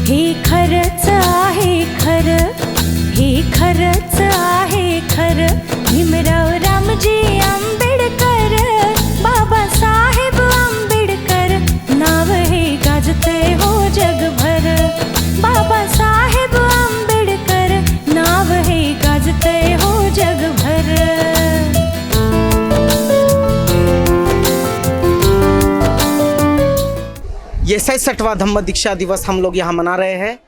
हे खरंच आहे खरं, हे खरंच आहे खरं, भीमराव रामजी आंबेडकर, बाबासाहेब आंबेडकर, नाव हे गाजतंय हो जगभर, बाबासाहेब आंबेडकर, नाव हे गाजतंय हो जगभर। ये 67वां धम्म दीक्षा दिवस हम लोग यहाँ मना रहे हैं।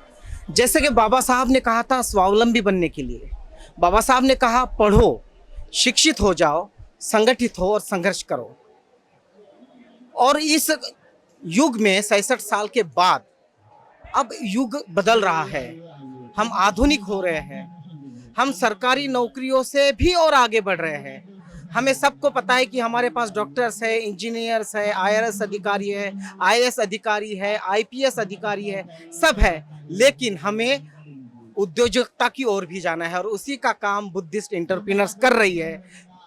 जैसे कि बाबा साहब ने कहा था स्वावलंबी बनने के लिए, बाबा साहब ने कहा पढ़ो, शिक्षित हो जाओ, संगठित हो और संघर्ष करो। और इस युग में 66 साल के बाद अब युग बदल रहा है, हम आधुनिक हो रहे हैं, हम सरकारी नौकरियों से भी और आगे बढ़ रहे हैं। हमें सबको पता है कि हमारे पास डॉक्टर्स है, इंजीनियर्स है, आईआरएस अधिकारी है, आईएएस अधिकारी है, आईपीएस अधिकारी है, सब है। लेकिन हमें उद्योजकता की ओर भी जाना है और उसी का काम बुद्धिस्ट एंटरप्रेन्योर्स कर रही है,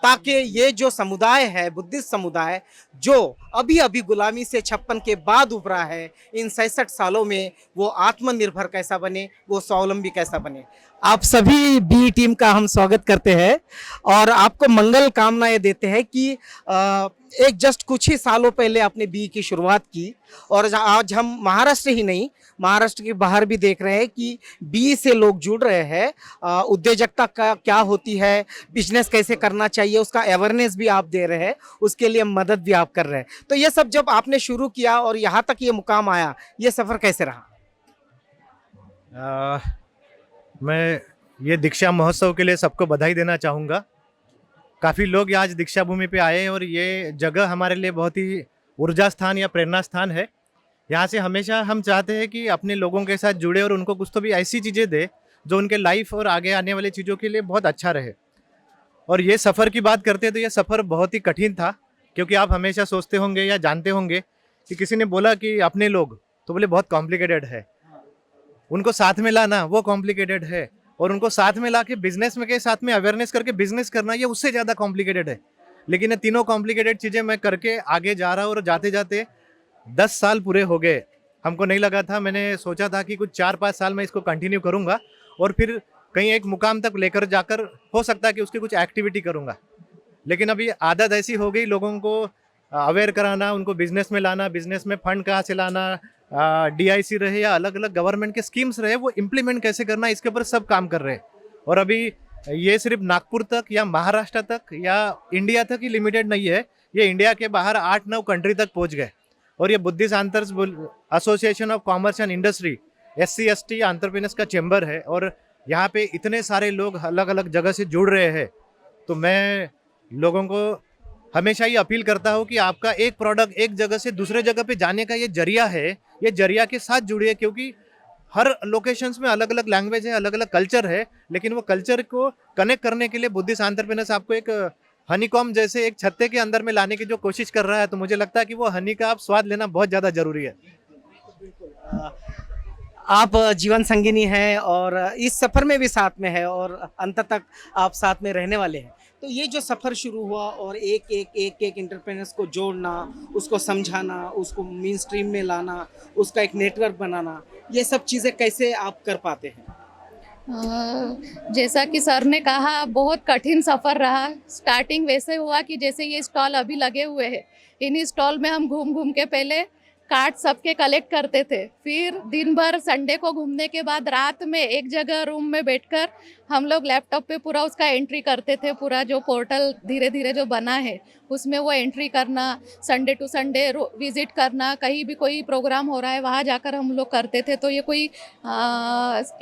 ताकि ये जो समुदाय है, बुद्धिस्ट समुदाय, जो अभी अभी गुलामी से 56 के बाद उभरा है, इन 66 सालों में वो आत्मनिर्भर कैसा बने, वो स्वावलंबी कैसा बने। आप सभी बी टीम का हम स्वागत करते हैं और आपको मंगल कामनाएं देते हैं कि एक जस्ट कुछ ही सालों पहले आपने बी की शुरुआत की और आज हम महाराष्ट्र ही नहीं, महाराष्ट्र के बाहर भी देख रहे हैं कि बी से लोग जुड़ रहे हैं। उद्योजकता का क्या होती है, बिजनेस कैसे करना चाहिए, उसका अवेयरनेस भी आप दे रहे हैं, उसके लिए मदद भी आप कर रहे हैं। तो ये सब जब आपने शुरू किया और यहाँ तक ये मुकाम आया, ये सफ़र कैसे रहा? मैं ये दीक्षा महोत्सव के लिए सबको बधाई देना चाहूँगा। काफ़ी लोग आज दीक्षा भूमि पे आए और ये जगह हमारे लिए बहुत ही ऊर्जा स्थान या प्रेरणा स्थान है। यहाँ से हमेशा हम चाहते हैं कि अपने लोगों के साथ जुड़े और उनको कुछ तो भी ऐसी चीज़ें दे जो उनके लाइफ और आगे आने वाली चीज़ों के लिए बहुत अच्छा रहे। और ये सफ़र की बात करते हैं तो ये सफ़र बहुत ही कठिन था, क्योंकि आप हमेशा सोचते होंगे या जानते होंगे कि किसी ने बोला कि अपने लोग, तो बोले बहुत कॉम्प्लिकेटेड है, उनको साथ में लाना वो कॉम्प्लिकेटेड है, और उनको साथ में ला के बिजनेस में के साथ में अवेयरनेस करके बिजनेस करना ये उससे ज़्यादा कॉम्प्लिकेटेड है। लेकिन ये तीनों कॉम्प्लिकेटेड चीज़ें मैं करके आगे जा रहा हूँ और जाते जाते 10 साल पूरे हो गए। हमको नहीं लगा था, मैंने सोचा था कि कुछ 4-5 साल में इसको कंटिन्यू करूँगा और फिर कहीं एक मुकाम तक लेकर जाकर हो सकता है कि उसकी कुछ एक्टिविटी करूँगा। लेकिन अभी आदत ऐसी हो गई लोगों को अवेयर कराना, उनको बिजनेस में लाना, बिजनेस में फंड कहाँ से लाना, डीआईसी रहे या अलग अलग गवर्नमेंट के स्कीम्स रहे, वो इम्प्लीमेंट कैसे करना, इसके ऊपर सब काम कर रहे हैं। और अभी ये सिर्फ नागपुर तक या महाराष्ट्र तक या इंडिया तक ही लिमिटेड नहीं है, ये इंडिया के बाहर 8-9 कंट्री तक पहुंच गए। और ये Buddhist association of commerce and industry SC/ST entrepreneurs का चैम्बर है और यहाँ पे इतने सारे लोग अलग अलग जगह से जुड़ रहे हैं। तो मैं लोगों को हमेशा ये अपील करता हूँ कि आपका एक प्रोडक्ट एक जगह से दूसरे जगह पे जाने का ये जरिया है, ये जरिया के साथ जुड़िए, क्योंकि हर लोकेशंस में अलग अलग लैंग्वेज है, अलग अलग कल्चर है, लेकिन वो कल्चर को कनेक्ट करने के लिए बुद्धिस्ट एंटरप्रेन्योर्स आपको एक हनीकॉम जैसे एक छत्ते के अंदर में लाने की जो कोशिश कर रहा है, तो मुझे लगता है कि वो हनी का आप स्वाद लेना बहुत ज़्यादा जरूरी है। आप जीवन संगिनी हैं और इस सफ़र में भी साथ में है और अंत तक आप साथ में रहने वाले हैं। तो ये जो सफ़र शुरू हुआ और एक एंटरप्रेन्योर्स को जोड़ना, उसको समझाना, उसको मेन स्ट्रीम में लाना, उसका एक नेटवर्क बनाना, ये सब चीज़ें कैसे आप कर पाते हैं? जैसा कि सर ने कहा, बहुत कठिन सफ़र रहा। स्टार्टिंग वैसे हुआ कि जैसे ये स्टॉल अभी लगे हुए हैं, इन्हीं स्टॉल में हम घूम घूम के पहले कार्ड सबके कलेक्ट करते थे, फिर दिन भर संडे को घूमने के बाद रात में एक जगह रूम में बैठकर हम लोग लैपटॉप पे पूरा उसका एंट्री करते थे। पूरा जो पोर्टल धीरे धीरे जो बना है उसमें वो एंट्री करना, संडे टू संडे विजिट करना, कहीं भी कोई प्रोग्राम हो रहा है वहाँ जाकर हम लोग करते थे। तो ये कोई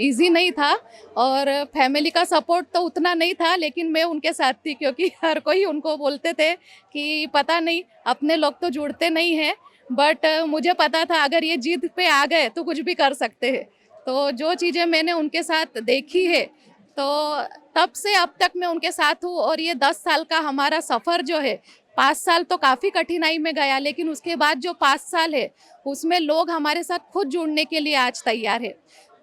इजी नहीं था और फैमिली का सपोर्ट तो उतना नहीं था, लेकिन मैं उनके साथ थी, क्योंकि हर कोई उनको बोलते थे कि पता नहीं अपने लोग तो जुड़ते नहीं हैं, बट मुझे पता था अगर ये जिद पे आ गए तो कुछ भी कर सकते हैं। तो जो चीज़ें मैंने उनके साथ देखी है, तो तब से अब तक मैं उनके साथ हूँ। और ये 10 साल का हमारा सफ़र जो है, 5 साल तो काफ़ी कठिनाई में गया, लेकिन उसके बाद जो 5 साल है उसमें लोग हमारे साथ खुद जुड़ने के लिए आज तैयार है।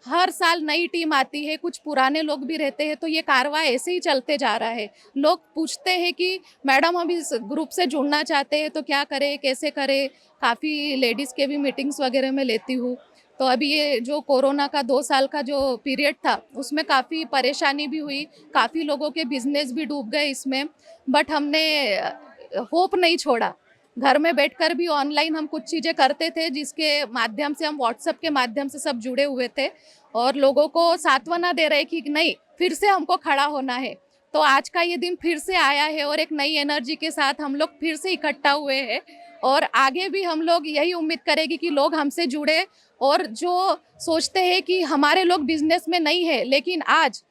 हर साल नई टीम आती है, कुछ पुराने लोग भी रहते हैं, तो ये कारवां ऐसे ही चलते जा रहा है। लोग पूछते हैं कि मैडम हम इस ग्रुप से जुड़ना चाहते हैं तो क्या करें, कैसे करें। काफ़ी लेडीज़ के भी मीटिंग्स वगैरह में लेती हूँ, तो तो अभी ये जो कोरोना का 2 साल का जो पीरियड था उसमें काफ़ी परेशानी भी हुई, काफ़ी लोगों के बिजनेस भी डूब गए इसमें, बट हमने होप नहीं छोड़ा। घर में बैठकर भी ऑनलाइन हम कुछ चीज़ें करते थे जिसके माध्यम से हम व्हाट्सएप के माध्यम से सब जुड़े हुए थे और लोगों को सांत्वना दे रहे कि नहीं, फिर से हमको खड़ा होना है। तो आज का ये दिन फिर से आया है और एक नई एनर्जी के साथ हम लोग फिर से इकट्ठा हुए हैं और आगे भी हम लोग यही उम्मीद करेंगे कि लोग हमसे जुड़े और जो सोचते हैं कि हमारे लोग बिजनेस में नहीं है, लेकिन आज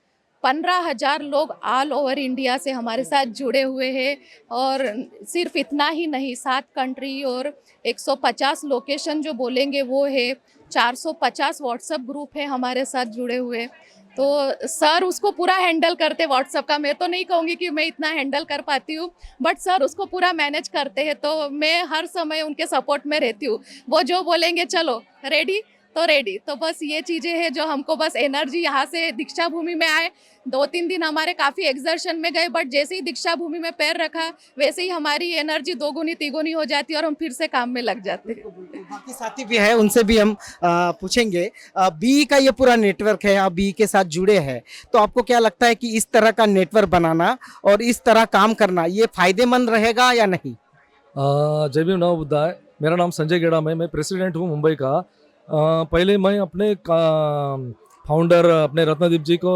15,000 लोग ऑल ओवर इंडिया से हमारे साथ जुड़े हुए हैं और सिर्फ इतना ही नहीं, 7 कंट्री और 150 लोकेशन जो बोलेंगे वो है, 450 व्हाट्सएप ग्रुप है हमारे साथ जुड़े हुए। तो सर उसको पूरा हैंडल करते व्हाट्सएप का, मैं तो नहीं कहूँगी कि मैं इतना हैंडल कर पाती हूँ, बट सर उसको पूरा मैनेज करते हैं, तो मैं हर समय उनके सपोर्ट में रहती हूँ। वो जो बोलेंगे चलो रेडी तो रेडी। तो बस ये चीज़ें हैं जो हमको बस एनर्जी, यहाँ से दीक्षा भूमि में आए 2-3 दिन हमारे काफ़ी एक्सर्शन में गए, बट जैसे ही दीक्षा भूमि में पैर रखा वैसे ही हमारी एनर्जी 2 गुनी 3 गुनी हो जाती है और हम फिर से काम में लग जाते हैं। बाकी साथी भी है, उनसे भी हम पूछेंगे। बी का ये पूरा नेटवर्क है, आप बी के साथ जुड़े हैं, तो आपको क्या लगता है कि इस तरह का नेटवर्क बनाना और इस तरह काम करना ये फायदेमंद रहेगा या नहीं? जय भीम नमो बुद्धाय। मेरा नाम संजय गेड़ाम है, मैं प्रेसिडेंट हूँ मुंबई का। पहले मैं अपने फाउंडर अपने रत्नदीप जी को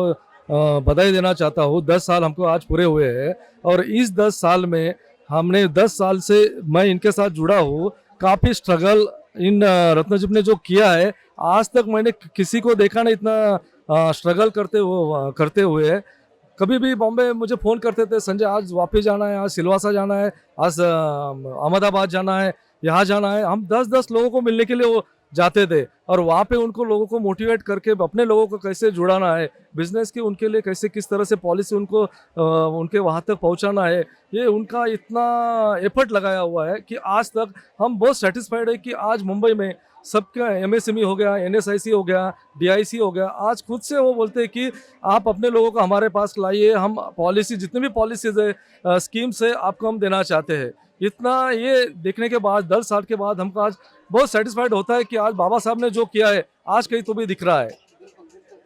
बधाई देना चाहता हूँ। 10 साल हमको आज पूरे हुए हैं और इस 10 साल में हमने 10 साल से मैं इनके साथ जुड़ा हूँ। काफ़ी स्ट्रगल इन रत्नदीप ने जो किया है, आज तक मैंने किसी को देखा नहीं इतना स्ट्रगल करते हुए। कभी भी बॉम्बे मुझे फ़ोन करते थे, संजय आज वापस जाना है, आज सिलवासा जाना है, आज अहमदाबाद जाना है, यहाँ जाना है। हम 10-10 लोगों को मिलने के लिए वो जाते थे और वहाँ पे उनको लोगों को मोटिवेट करके अपने लोगों को कैसे जुड़ाना है, बिजनेस की उनके लिए कैसे किस तरह से पॉलिसी उनको उनके वहाँ तक पहुँचाना है, ये उनका इतना एफर्ट लगाया हुआ है कि आज तक हम बहुत सेटिस्फाइड है कि आज मुंबई में सबका MSME हो गया, NSIC हो गया, DIC हो गया, आज खुद से वो बोलते हैं कि आप अपने लोगों को हमारे पास लाइए, हम पॉलिसी जितनी भी पॉलिसीज है स्कीम्स है आपको हम देना चाहते हैं। इतना ये देखने के बाद 10 साल के बाद हमको आज बहुत सेटिस्फाइड होता है कि आज बाबा साहब ने जो किया है आज कहीं तो भी दिख रहा है।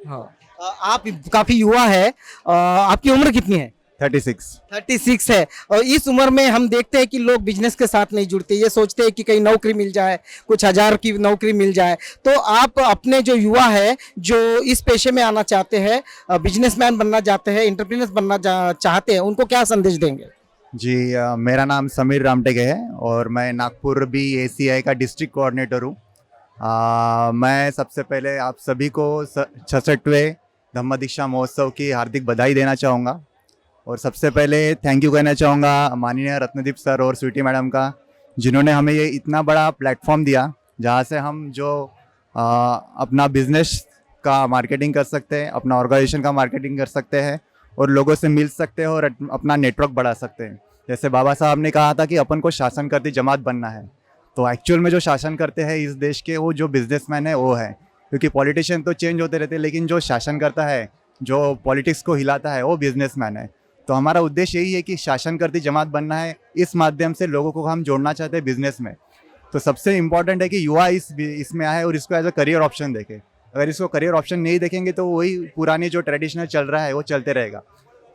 हाँ, आप काफी युवा है, आपकी उम्र कितनी है? 36 है। और इस उम्र में हम देखते हैं कि लोग बिजनेस के साथ नहीं जुड़ते, ये सोचते हैं कि कहीं नौकरी मिल जाए, कुछ हजार की नौकरी मिल जाए। तो आप अपने जो युवा है जो इस पेशे में आना चाहते हैं, बिजनेसमैन बनना चाहते हैं, एंटरप्रेन्योर बनना चाहते हैं, उनको क्या संदेश देंगे? जी, मेरा नाम समीर रामटेके है और मैं नागपुर भी ACI का डिस्ट्रिक्ट कोऑर्डिनेटर हूँ। मैं सबसे पहले आप सभी को 66वें धम्म दीक्षा महोत्सव की हार्दिक बधाई देना चाहूँगा और सबसे पहले थैंक यू कहना चाहूँगा माननीय रत्नदीप सर और स्वीटी मैडम का, जिन्होंने हमें ये इतना बड़ा प्लेटफॉर्म दिया जहाँ से हम जो अपना बिजनेस का मार्केटिंग कर सकते हैं, अपना ऑर्गेनाइजेशन का मार्केटिंग कर सकते हैं और लोगों से मिल सकते हैं और अपना नेटवर्क बढ़ा सकते हैं। जैसे बाबा साहब ने कहा था कि अपन को शासन करती जमात बनना है, तो एक्चुअल में जो शासन करते हैं इस देश के वो जो बिजनेसमैन है वो है, क्योंकि पॉलिटिशियन तो चेंज होते रहते हैं लेकिन जो शासन करता है, जो पॉलिटिक्स को हिलाता है वो बिजनेसमैन है। तो हमारा उद्देश्य यही है कि शासन करती जमात बनना है, इस माध्यम से लोगों को हम जोड़ना चाहते हैं बिजनेस में। तो सबसे इम्पॉर्टेंट है कि युवा इसमें आए और इसको एज अ करियर ऑप्शन देखे। अगर इसको करियर ऑप्शन नहीं देखेंगे तो वही पुरानी जो ट्रेडिशनल चल रहा है वो चलते रहेगा।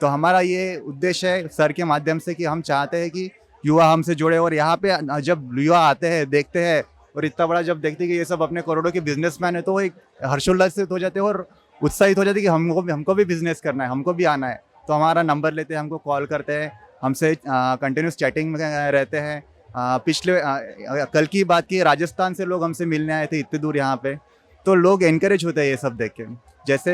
तो हमारा ये उद्देश्य है सर के माध्यम से कि हम चाहते हैं कि युवा हमसे जुड़े और यहाँ पे जब युवा आते हैं, देखते हैं और इतना बड़ा जब देखते हैं कि ये सब अपने करोड़ों के बिजनेसमैन है, तो वो एक हर्षोल्लासित हो जाते हैं और उत्साहित हो जाते हैं कि हमको भी बिजनेस करना है, हमको भी आना है। तो हमारा नंबर लेते हैं, हमको कॉल करते हैं, हमसे कंटिन्यूस चैटिंग में रहते हैं। पिछले कल की बात की, राजस्थान से लोग हमसे मिलने आए थे इतनी दूर यहाँ पे, तो लोग एनकरेज होते हैं ये सब देख के। जैसे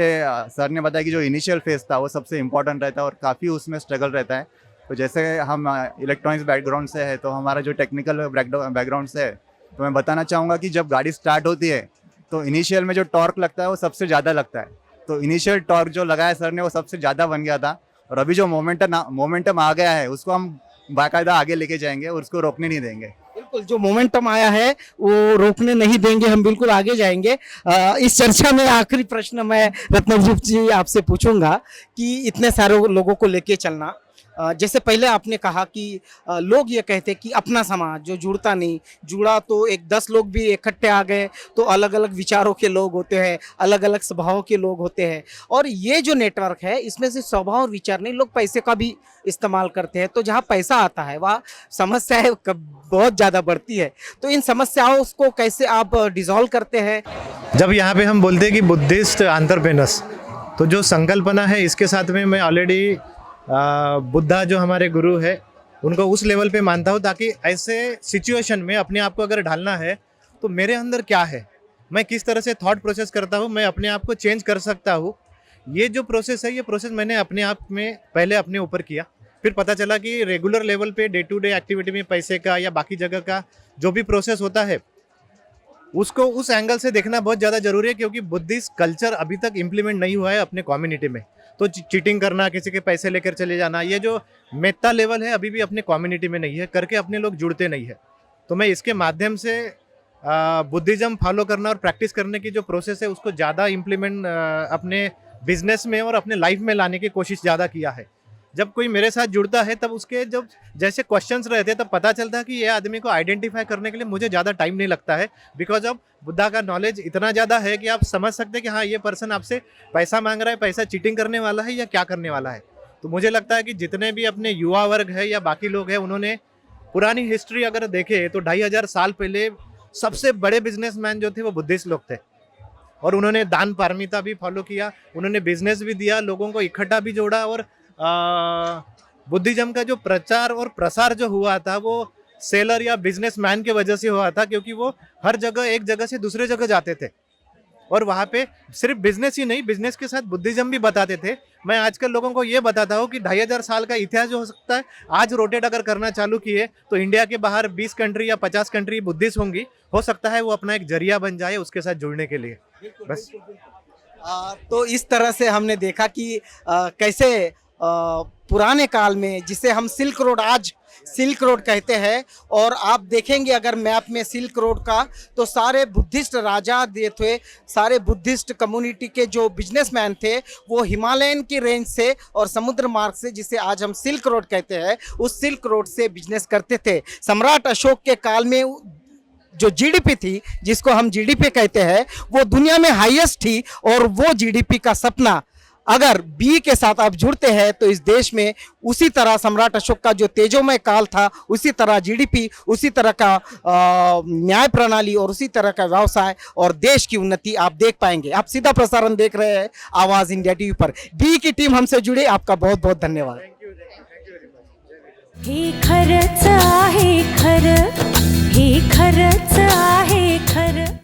सर ने बताया कि जो इनिशियल फेज था वो सबसे इम्पोर्टेंट रहता है और काफ़ी उसमें स्ट्रगल रहता है। तो जैसे हम इलेक्ट्रॉनिक्स बैकग्राउंड से है, तो हमारा जो टेक्निकल बैकग्राउंड से है, तो मैं बताना चाहूँगा कि जब गाड़ी स्टार्ट होती है तो इनिशियल में जो टॉर्क लगता है वो सबसे ज़्यादा लगता है। तो इनिशियल टॉर्क जो लगाया सर ने वो सबसे ज़्यादा बन गया था और अभी जो मोमेंटम आ गया है उसको हम बाकायदा आगे लेके जाएंगे और उसको रोकने नहीं देंगे। बिल्कुल, जो मोमेंटम आया है वो रोकने नहीं देंगे, हम बिल्कुल आगे जाएंगे। इस चर्चा में आखिरी प्रश्न मैं रत्नदीप जी आपसे पूछूंगा कि इतने सारे लोगों को लेके चलना, जैसे पहले आपने कहा कि लोग ये कहते कि अपना समाज जो जुड़ता नहीं, जुड़ा तो एक 10 लोग भी इकट्ठे आ गए तो अलग अलग विचारों के लोग होते हैं, अलग अलग स्वभाव के लोग होते हैं। और ये जो नेटवर्क है इसमें से स्वभाव और विचार नहीं, लोग पैसे का भी इस्तेमाल करते हैं। तो जहाँ पैसा आता है वहाँ समस्याएं बहुत ज़्यादा बढ़ती है। तो इन समस्याओं को कैसे आप डिसॉल्व करते हैं? जब यहाँ पे हम बोलते हैं कि बुद्धिस्ट एंटरप्रेन्योर्स, तो जो संकल्पना है इसके साथ में मैं ऑलरेडी बुद्धा जो हमारे गुरु है उनको उस लेवल पे मानता हूँ, ताकि ऐसे सिचुएशन में अपने आप को अगर ढालना है तो मेरे अंदर क्या है, मैं किस तरह से थॉट प्रोसेस करता हूँ, मैं अपने आप को चेंज कर सकता हूँ। ये जो प्रोसेस है, ये प्रोसेस मैंने अपने आप में पहले अपने ऊपर किया, फिर पता चला कि रेगुलर लेवल पे डे टू डे एक्टिविटी में पैसे का या बाकी जगह का जो भी प्रोसेस होता है उसको उस एंगल से देखना बहुत ज़्यादा जरूरी है, क्योंकि बुद्धिस्ट कल्चर अभी तक इम्प्लीमेंट नहीं हुआ है अपने कम्युनिटी में। तो चीटिंग करना, किसी के पैसे लेकर चले जाना, ये जो मेटा लेवल है अभी भी अपने कम्युनिटी में नहीं है, करके अपने लोग जुड़ते नहीं है। तो मैं इसके माध्यम से बुद्धिज्म फॉलो करना और प्रैक्टिस करने की जो प्रोसेस है उसको ज़्यादा इम्प्लीमेंट अपने बिजनेस में और अपने लाइफ में लाने की कोशिश ज़्यादा किया है। जब कोई मेरे साथ जुड़ता है तब उसके जब जैसे क्वेश्चंस रहते हैं तब पता चलता है कि ये आदमी को आइडेंटिफाई करने के लिए मुझे ज़्यादा टाइम नहीं लगता है, बिकॉज ऑफ बुद्धा का नॉलेज इतना ज़्यादा है कि आप समझ सकते हैं कि हाँ ये पर्सन आपसे पैसा मांग रहा है, पैसा चीटिंग करने वाला है या क्या करने वाला है। तो मुझे लगता है कि जितने भी अपने युवा वर्ग है या बाकी लोग हैं, उन्होंने पुरानी हिस्ट्री अगर देखे तो 2500 साल पहले सबसे बड़े बिजनेसमैन जो थे वो बुद्धिस्ट लोग थे, और उन्होंने दान पारमिता भी फॉलो किया, उन्होंने बिजनेस भी दिया, लोगों को इकट्ठा भी जोड़ा। और बुद्धिज्म का जो प्रचार और प्रसार जो हुआ था वो सेलर या बिजनेसमैन की वजह से हुआ था, क्योंकि वो हर जगह एक जगह से दूसरे जगह जाते थे और वहाँ पे सिर्फ बिजनेस ही नहीं, बिजनेस के साथ बुद्धिज्म भी बताते थे। मैं आजकल लोगों को ये बताता हूँ कि 2500 साल का इतिहास जो हो सकता है, आज रोटेट अगर करना चालू किए तो इंडिया के बाहर 20 कंट्री या 50 कंट्री बुद्धिस्ट होंगी, हो सकता है वो अपना एक जरिया बन जाए उसके साथ जुड़ने के लिए। बस तो इस तरह से हमने देखा कि कैसे पुराने काल में, जिसे हम सिल्क रोड, आज सिल्क रोड कहते हैं, और आप देखेंगे अगर मैप में सिल्क रोड का, तो सारे बुद्धिस्ट राजा थे, सारे बुद्धिस्ट कम्युनिटी के जो बिजनेसमैन थे वो हिमालयन की रेंज से और समुद्र मार्ग से, जिसे आज हम सिल्क रोड कहते हैं, उस सिल्क रोड से बिजनेस करते थे। सम्राट अशोक के काल में जो जीडीपी थी, जिसको हम जीडीपी कहते हैं, वो दुनिया में हाईएस्ट थी, और वो जीडीपी का सपना अगर बी के साथ आप जुड़ते हैं तो इस देश में उसी तरह सम्राट अशोक का जो तेजोमय काल था, उसी तरह जीडीपी, उसी तरह का न्याय प्रणाली और उसी तरह का व्यवसाय और देश की उन्नति आप देख पाएंगे। आप सीधा प्रसारण देख रहे हैं आवाज़ इंडिया टीवी पर। बी की टीम हमसे जुड़े, आपका बहुत बहुत धन्यवाद। हे खरंच आहे खरं, हे खरंच आहे खरं।